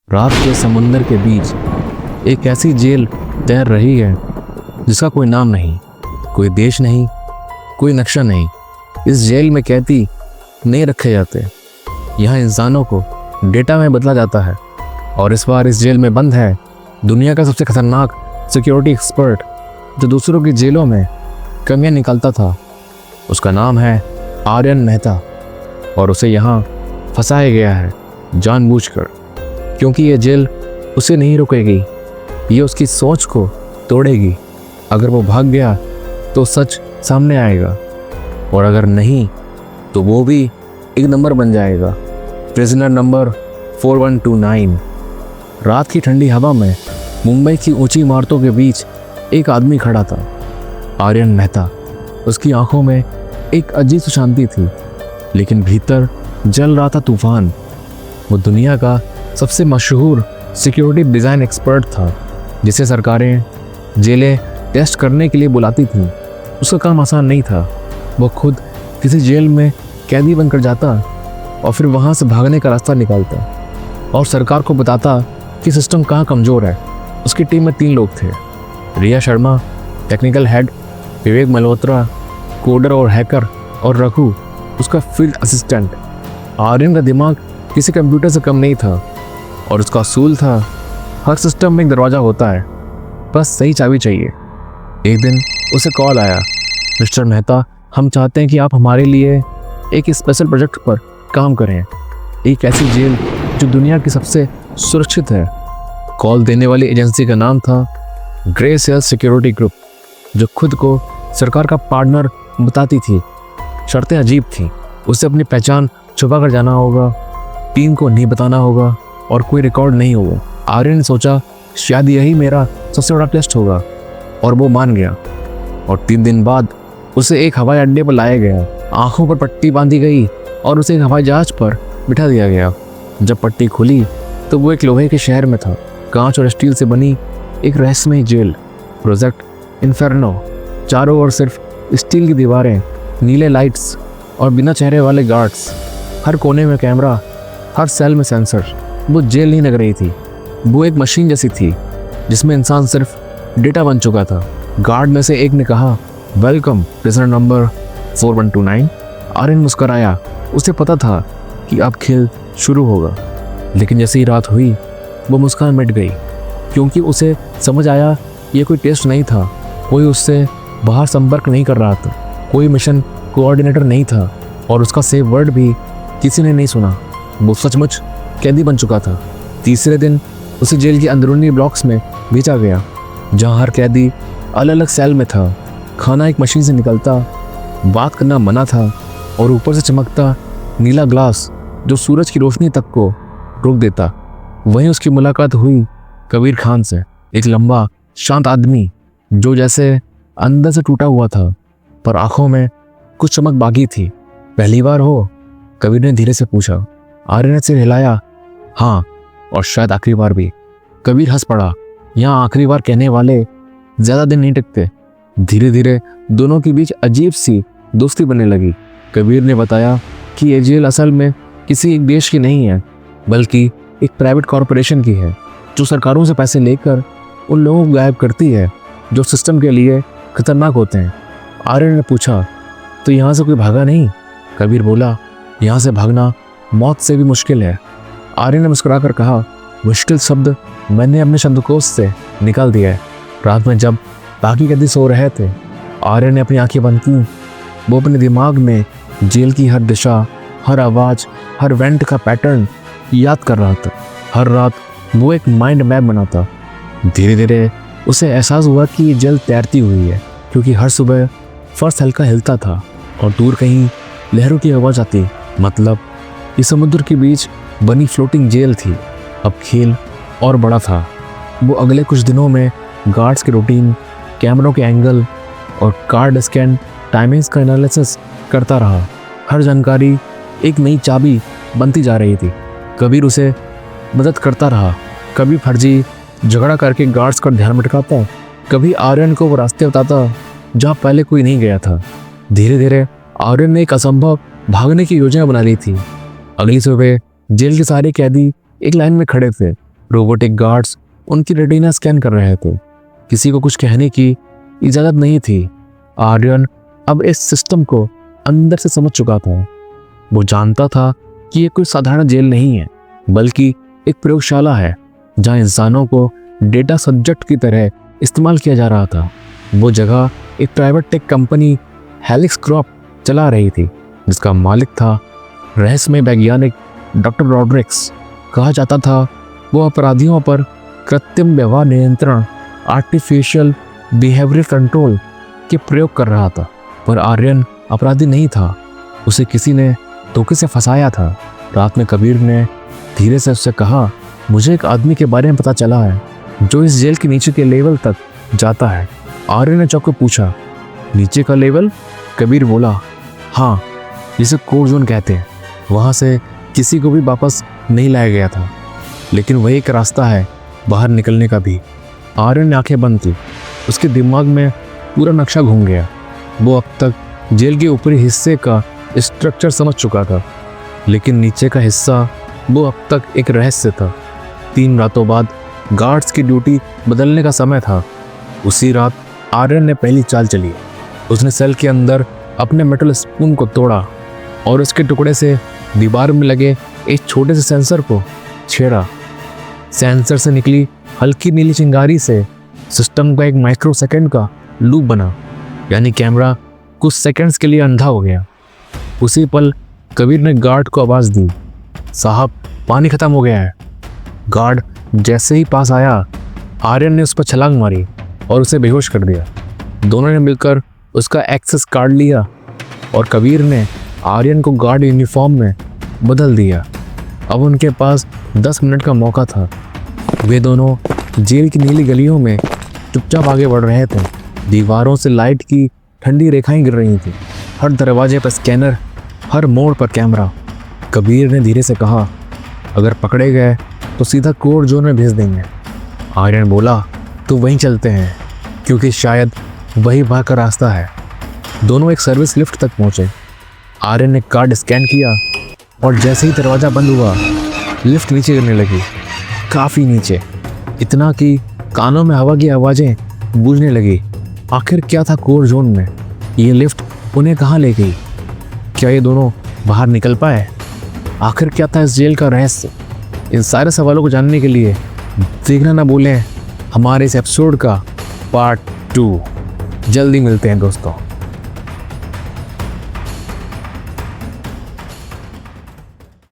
रात के समुंदर के बीच एक ऐसी जेल तैर रही है जिसका कोई नाम नहीं, कोई देश नहीं, कोई नक्शा नहीं। इस जेल में कैदी नहीं रखे जाते, यहाँ इंसानों को डेटा में बदला जाता है। और इस बार इस जेल में बंद है दुनिया का सबसे खतरनाक सिक्योरिटी एक्सपर्ट जो दूसरों की जेलों में कमियां निकालता था। उसका नाम है आर्यन मेहता और उसे यहाँ फंसाया गया है जानबूझकर, क्योंकि ये जेल उसे नहीं रोकेगी, ये उसकी सोच को तोड़ेगी। अगर वो भाग गया तो सच सामने आएगा और अगर नहीं तो वो भी एक नंबर बन जाएगा, प्रिजनर नंबर 4129। रात की ठंडी हवा में मुंबई की ऊंची इमारतों के बीच एक आदमी खड़ा था, आर्यन मेहता। उसकी आंखों में एक अजीब सी शांति थी, लेकिन भीतर जल रहा था तूफान। वो दुनिया का सबसे मशहूर सिक्योरिटी डिज़ाइन एक्सपर्ट था, जिसे सरकारें जेलें टेस्ट करने के लिए बुलाती थीं। उसका काम आसान नहीं था। वो खुद किसी जेल में कैदी बनकर जाता और फिर वहाँ से भागने का रास्ता निकालता और सरकार को बताता कि सिस्टम कहाँ कमज़ोर है। उसकी टीम में 3 लोग थे, रिया शर्मा टेक्निकल हेड, विवेक मल्होत्रा कोडर और हैकर, और रघु उसका फील्ड असिस्टेंट। आर्यन का दिमाग किसी कंप्यूटर से कम नहीं था और उसका असूल था, हर सिस्टम में एक दरवाज़ा होता है, बस सही चाबी चाहिए। एक दिन उसे कॉल आया, मिस्टर मेहता, हम चाहते हैं कि आप हमारे लिए एक स्पेशल प्रोजेक्ट पर काम करें, एक ऐसी जेल जो दुनिया की सबसे सुरक्षित है। कॉल देने वाली एजेंसी का नाम था ग्रे सेल सिक्योरिटी ग्रुप, जो खुद को सरकार का पार्टनर बताती थी। शर्तें अजीब थीं, उसे अपनी पहचान छुपा कर जाना होगा, टीम को नहीं बताना होगा और कोई रिकॉर्ड नहीं होगा। आर्यन ने सोचा शायद यही मेरा सबसे बड़ा टेस्ट होगा और वो मान गया। और 3 दिन बाद उसे एक हवाई अड्डे पर लाया गया, आंखों पर पट्टी बांधी गई और उसे एक हवाई जहाज पर बिठा दिया गया। जब पट्टी खुली तो वो एक लोहे के शहर में था, कांच और स्टील से बनी एक रहस्यमयी जेल, प्रोजेक्ट इन्फेर्नो। चारों ओर सिर्फ स्टील की दीवारें, नीले लाइट्स और बिना चेहरे वाले गार्ड्स, हर कोने में कैमरा, हर सेल में सेंसर। वो जेल नहीं लग रही थी, वो एक मशीन जैसी थी जिसमें इंसान सिर्फ डेटा बन चुका था। गार्ड में से एक ने कहा, वेलकम प्रिजनर नंबर 4129। आर्यन मुस्कराया, उसे पता था कि अब खेल शुरू होगा। लेकिन जैसे ही रात हुई वो मुस्कान मिट गई, क्योंकि उसे समझ आया ये कोई टेस्ट नहीं था, कोई उससे बाहर संपर्क नहीं कर रहा था, कोई मिशन कोऑर्डिनेटर नहीं था और उसका सेव वर्ड भी किसी ने नहीं सुना। वो सचमुच कैदी बन चुका था। तीसरे दिन उसे जेल के अंदरूनी ब्लॉक्स में भेजा गया, जहाँ हर कैदी अलग अलग सेल में था। खाना एक मशीन से निकलता, बात करना मना था और ऊपर से चमकता नीला ग्लास जो सूरज की रोशनी तक को रोक देता। वहीं उसकी मुलाकात हुई कबीर खान से, एक लंबा शांत आदमी जो जैसे अंदर से टूटा हुआ था पर आंखों में कुछ चमक बाकी थी। पहली बार हो? कबीर ने धीरे से पूछा। आर्यन ने सिर हिलाया, हाँ, और शायद आखिरी बार भी। कबीर हंस पड़ा। यहाँ आखिरी बार कहने वाले ज़्यादा दिन नहीं टिकते। धीरे धीरे दोनों के बीच अजीब सी दोस्ती बनने लगी। कबीर ने बताया कि ये जेल असल में किसी एक देश की नहीं है, बल्कि एक प्राइवेट कॉरपोरेशन की है, जो सरकारों से पैसे लेकर उन लोगों को गायब करती है जो सिस्टम के लिए खतरनाक होते हैं। आर्यन ने पूछा, तो यहाँ से कोई भागा नहीं? कबीर बोला, यहाँ से भागना मौत से भी मुश्किल है। आर्यन ने मुस्कुराकर कहा, मुश्किल शब्द मैंने अपने शब्दकोश से निकाल दिया है। रात में जब बाकी कैदी सो रहे थे, आर्यन ने अपनी आंखें बंद की। वो अपने दिमाग में जेल की हर दिशा, हर आवाज़, हर वेंट का पैटर्न याद कर रहा था। हर रात वो एक माइंड मैप बनाता। धीरे धीरे उसे एहसास हुआ कि ये जेल तैरती हुई है, क्योंकि हर सुबह फर्श हल्का हिलता था और दूर कहीं लहरों की आवाज़ आती। मतलब इस समुद्र के बीच बनी फ्लोटिंग जेल थी। अब खेल और बड़ा था। वो अगले कुछ दिनों में गार्ड्स के रूटीन, कैमरों के एंगल और कार्ड स्कैन टाइमिंग्स का एनालिसिस करता रहा। हर जानकारी एक नई चाबी बनती जा रही थी। कबीर उसे मदद करता रहा, कभी फर्जी झगड़ा करके गार्ड्स का ध्यान भटकाता, कभी आर्यन को वो रास्ते बताता जहाँ पहले कोई नहीं गया था। धीरे धीरे आर्यन ने एक असंभव भागने की योजना बना ली थी। अगली सुबह जेल के सारे कैदी एक लाइन में खड़े थे। रोबोटिक गार्ड्स उनकी रेटिना स्कैन कर रहे थे। किसी को कुछ कहने की इजाज़त नहीं थी। आर्यन अब इस सिस्टम को अंदर से समझ चुका था। वो जानता था कि ये कोई साधारण जेल नहीं है, बल्कि एक प्रयोगशाला है जहाँ इंसानों को डेटा सब्जेक्ट की तरह इस्तेमाल किया जा रहा था। वो जगह एक private tech company helix crop चला रही थी, जिसका मालिक था रहस्यमय वैज्ञानिक डॉक्टर रॉड्रिक्स। कहा जाता था वो अपराधियों पर कृत्रिम व्यवहार नियंत्रण आर्टिफिशियल बिहेवियर कंट्रोल के प्रयोग कर रहा था। पर आर्यन अपराधी नहीं था, उसे किसी ने धोखे से फंसाया था। रात में कबीर ने धीरे से उससे कहा, मुझे एक आदमी के बारे में पता चला है जो इस जेल के नीचे के लेवल तक जाता है। आर्यन ने चौंक कर पूछा, नीचे का लेवल? कबीर बोला, हाँ, जिसे कोर जोन कहते हैं। वहाँ से किसी को भी वापस नहीं लाया गया था, लेकिन वही एक रास्ता है बाहर निकलने का भी। आर्यन ने आंखें बंद की। उसके दिमाग में पूरा नक्शा घूम गया। वो अब तक जेल के ऊपरी हिस्से का स्ट्रक्चर समझ चुका था, लेकिन नीचे का हिस्सा वो अब तक एक रहस्य था। 3 रातों बाद गार्ड्स की ड्यूटी बदलने का समय था। उसी रात आर्यन ने पहली चाल चली। उसने सेल के अंदर अपने मेटल स्पून को तोड़ा और उसके टुकड़े से दीवार में लगे एक छोटे से सेंसर को छेड़ा। सेंसर से निकली हल्की नीली चिंगारी से सिस्टम का एक माइक्रोसेकंड का लूप बना, यानी कैमरा कुछ सेकंड्स के लिए अंधा हो गया। उसी पल कबीर ने गार्ड को आवाज़ दी, साहब, पानी खत्म हो गया है। गार्ड जैसे ही पास आया, आर्यन ने उस पर छलांग मारी और उसे बेहोश कर दिया। दोनों ने मिलकर उसका एक्सेस कार्ड लिया और कबीर ने आर्यन को गार्ड यूनिफॉर्म में बदल दिया। अब उनके पास 10 मिनट का मौका था। वे दोनों जेल की नीली गलियों में चुपचाप आगे बढ़ रहे थे। दीवारों से लाइट की ठंडी रेखाएं गिर रही थी। हर दरवाजे पर स्कैनर, हर मोड़ पर कैमरा। कबीर ने धीरे से कहा, अगर पकड़े गए तो सीधा कोर जोन में भेज देंगे। आर्यन बोला, तो वहीं चलते हैं, क्योंकि शायद वही वहाँ का रास्ता है। दोनों एक सर्विस लिफ्ट तक पहुँचे। आर्यन ने कार्ड स्कैन किया और जैसे ही दरवाज़ा बंद हुआ, लिफ्ट नीचे गिरने लगी, काफ़ी नीचे, इतना कि कानों में हवा की आवाज़ें गूंजने लगी। आखिर क्या था कोर जोन में? ये लिफ्ट उन्हें कहाँ ले गई? क्या ये दोनों बाहर निकल पाए? आखिर क्या था इस जेल का रहस्य? इन सारे सवालों को जानने के लिए देखना ना भूलें हमारे इस एपिसोड का पार्ट 2। जल्दी मिलते हैं दोस्तों।